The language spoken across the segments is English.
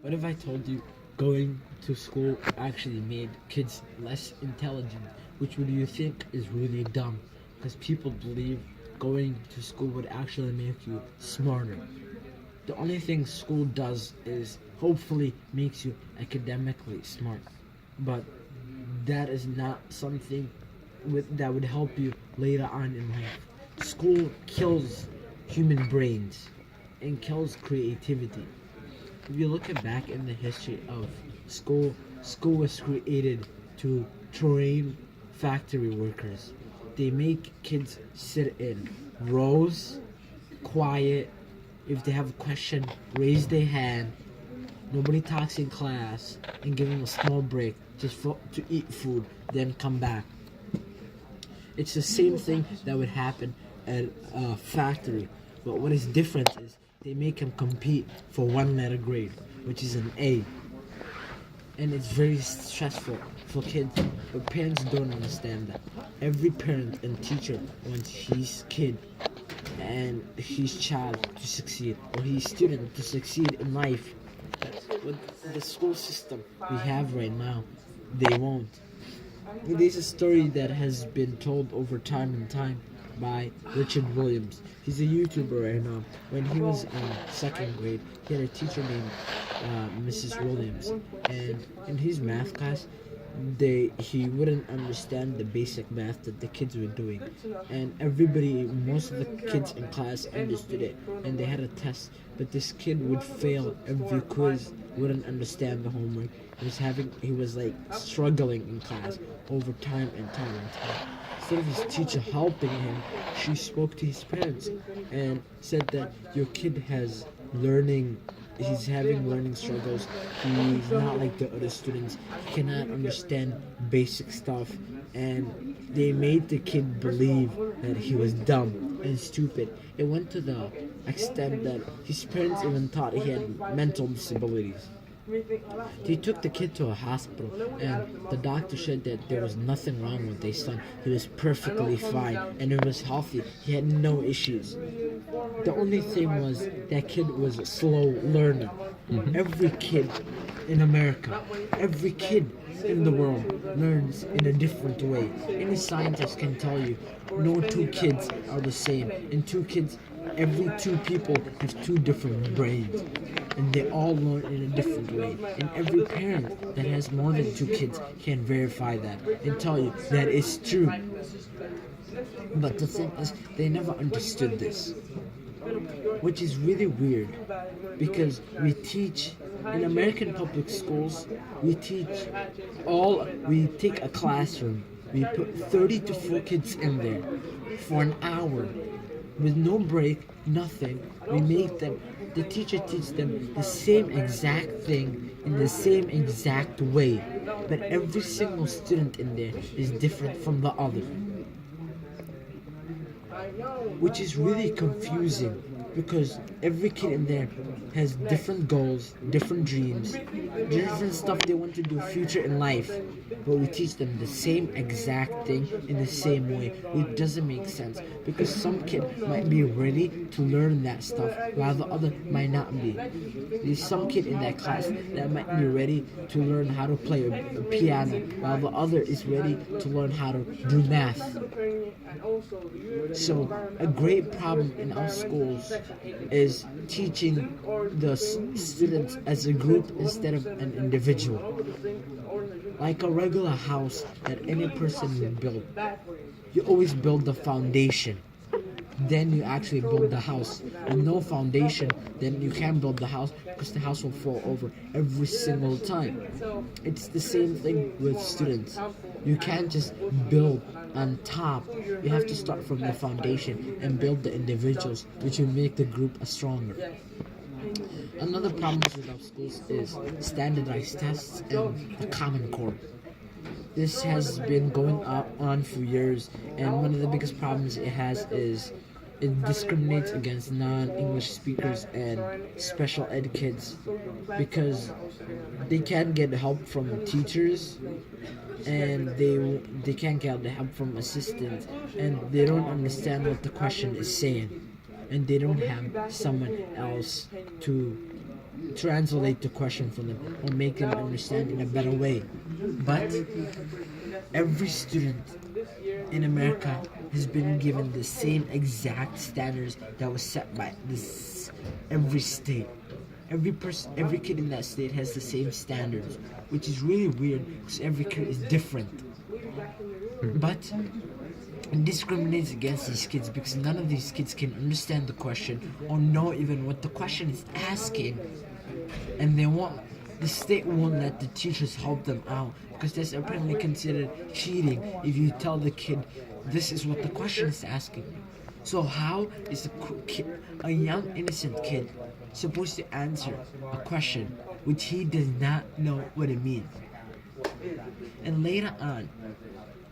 What if I told you going to school actually made kids less intelligent? Which would you think is really dumb? Because people believe going to school would actually make you smarter. The only thing school does is hopefully makes you academically smart. But that is not something that would help you later on in life. School kills human brains and kills creativity. If you look at back in the history of school, school was created to train factory workers. They make kids sit in rows, quiet. If they have a question, raise their hand. Nobody talks in class, and give them a small break to eat food, then come back. It's the same thing that would happen at a factory, but what is different is they make them compete for one letter grade, which is an A. And it's very stressful for kids, but parents don't understand that. Every parent and teacher wants his kid and his child to succeed, or his student to succeed in life. With the school system we have right now, they won't. There's a story that has been told over time and time by Richard Williams. He's a YouTuber right now. When he was in second grade, he had a teacher named Mrs. Williams, and in his math class, he wouldn't understand the basic math that the kids were doing, and most of the kids in class understood it, and they had a test, but this kid would fail every quiz, wouldn't understand the homework. He was like struggling in class over time and time and time. Instead of his teacher helping him, she spoke to his parents and said that your kid he's having learning struggles. He's not like the other students. He cannot understand basic stuff. And they made the kid believe that he was dumb and stupid. It went to the extent that his parents even thought he had mental disabilities. They took the kid to a hospital, and the doctor said that there was nothing wrong with their son. He was perfectly fine, and he was healthy. He had no issues. The only thing was that kid was a slow learner. Every kid in America, every kid in the world learns in a different way. Any scientist can tell you no two kids are the same. Every two people have two different brains, and they all learn in a different way. And every parent that has more than two kids can verify that and tell you that is true. But the thing is, they never understood this, which is really weird, because we teach in American public schools, we take a classroom, we put 30 to 4 kids in there for an hour with no break, nothing. The teacher teaches them the same exact thing in the same exact way, but every single student in there is different from the other, which is really confusing, because every kid in there has different goals, different dreams, different stuff they want to do future in life, but we teach them the same exact thing in the same way, which doesn't make sense, because some kid might be ready to learn that stuff while the other might not be. There's some kid in that class that might be ready to learn how to play a piano while the other is ready to learn how to do math. So a great problem in our schools is teaching the students as a group instead of an individual. Like a regular house that any person would build, you always build the foundation, then you actually build the house. With no foundation, then you can't build the house, because the house will fall over every single time. It's the same thing with students. You can't just build on top. You have to start from the foundation and build the individuals, which will make the group stronger. Another problem with our schools is standardized tests and the Common Core. This has been going on for years, and one of the biggest problems it has is it discriminates against non-English speakers and special ed kids, because they can't get help from teachers, and they can't get the help from assistants, and they don't understand what the question is saying, and they don't have someone else to translate the question for them or make them understand in a better way. But every student in America has been given the same exact standards that was set by this every state. Every kid in that state has the same standards, which is really weird because every kid is different. But it discriminates against these kids because none of these kids can understand the question or know even what the question is asking, and the state won't let the teachers help them out because that's apparently considered cheating if you tell the kid this is what the question is asking. So how is a young innocent kid supposed to answer a question which he does not know what it means? And later on,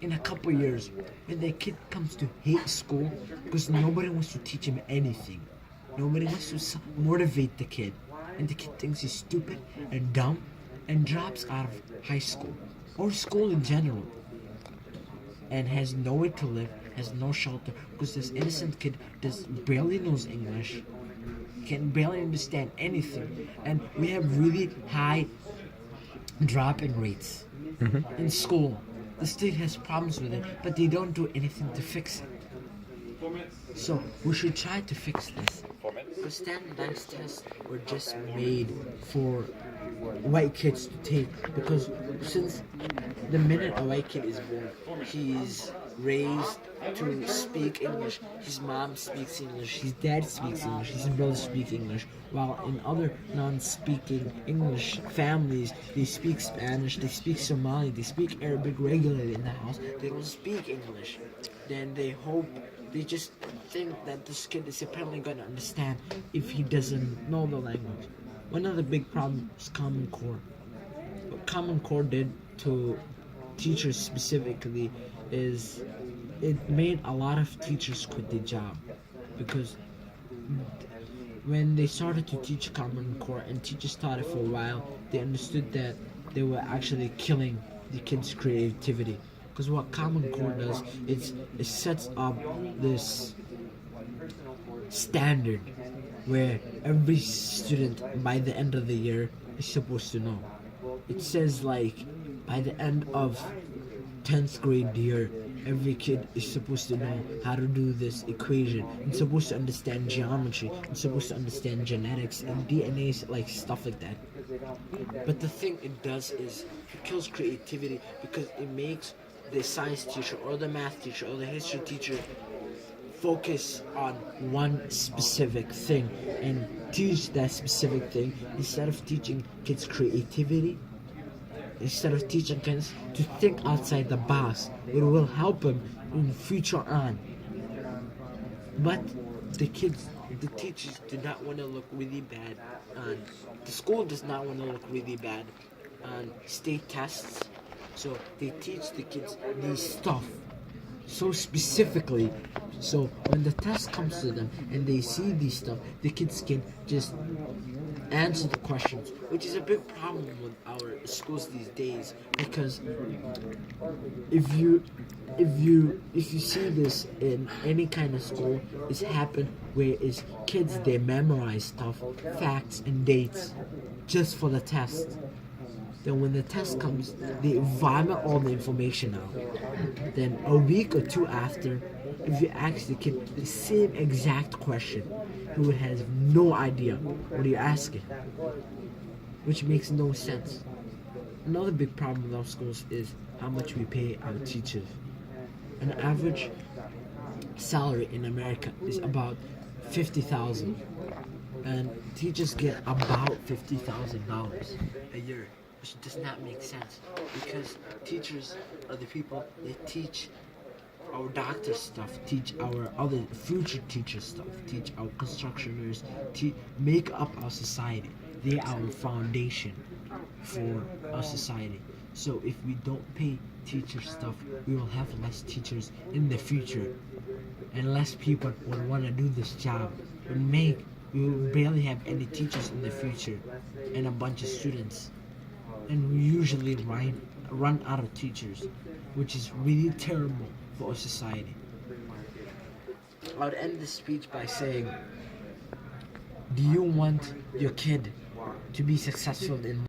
in a couple years, when the kid comes to hate school because nobody wants to teach him anything, nobody wants to motivate the kid, and the kid thinks he's stupid and dumb and drops out of high school or school in general and has nowhere to live, has no shelter because this innocent kid barely knows English, can barely understand anything, and we have really high dropping rates in school. The state has problems with it, but they don't do anything to fix it. So we should try to fix this. Because standardized tests were just made for white kids to take. Because since the minute a white kid is born, he's raised to speak English. His mom speaks English, his dad speaks English, his brother speaks English. While in other non-speaking English families, they speak Spanish, they speak Somali, they speak Arabic regularly in the house. They don't speak English. Then they just think that this kid is apparently going to understand if he doesn't know the language. One of the big problems is Common Core. What Common Core did to teachers specifically is it made a lot of teachers quit their job, because when they started to teach Common Core and teachers taught it for a while, they understood that they were actually killing the kids' creativity. Because what Common Core does is it sets up this standard where every student by the end of the year is supposed to know. It says like by the end of 10th grade year, every kid is supposed to know how to do this equation. It's supposed to understand geometry. It's supposed to understand genetics and DNA, like stuff like that. But the thing it does is it kills creativity because it makes the science teacher or the math teacher or the history teacher focus on one specific thing and teach that specific thing instead of teaching kids creativity, instead of teaching kids to think outside the box. It will help them in the future on. But the teachers do not want to look really bad on, the school does not want to look really bad on state tests. So they teach the kids these stuff so specifically, so when the test comes to them and they see these stuff, the kids can just answer the questions, which is a big problem with our schools these days. Because if you see this in any kind of school, it's happened where is kids, they memorize stuff, facts and dates just for the test. Then when the test comes, they vomit all the information out. Then a week or two after, if you ask the kid the same exact question, he would have no idea what you're asking, which makes no sense. Another big problem with our schools is how much we pay our teachers. An average salary in America is about $50,000, and teachers get about $50,000 a year. Which does not make sense, because teachers are the people that teach our doctors stuff, teach our other future teachers stuff, teach our constructioners, make up our society. They are our foundation for our society. So if we don't pay teachers stuff, we will have less teachers in the future, and less people will want to do this job. We will barely have any teachers in the future, and a bunch of students. And we usually run out of teachers, which is really terrible for our society. I would end this speech by saying, do you want your kid to be successful in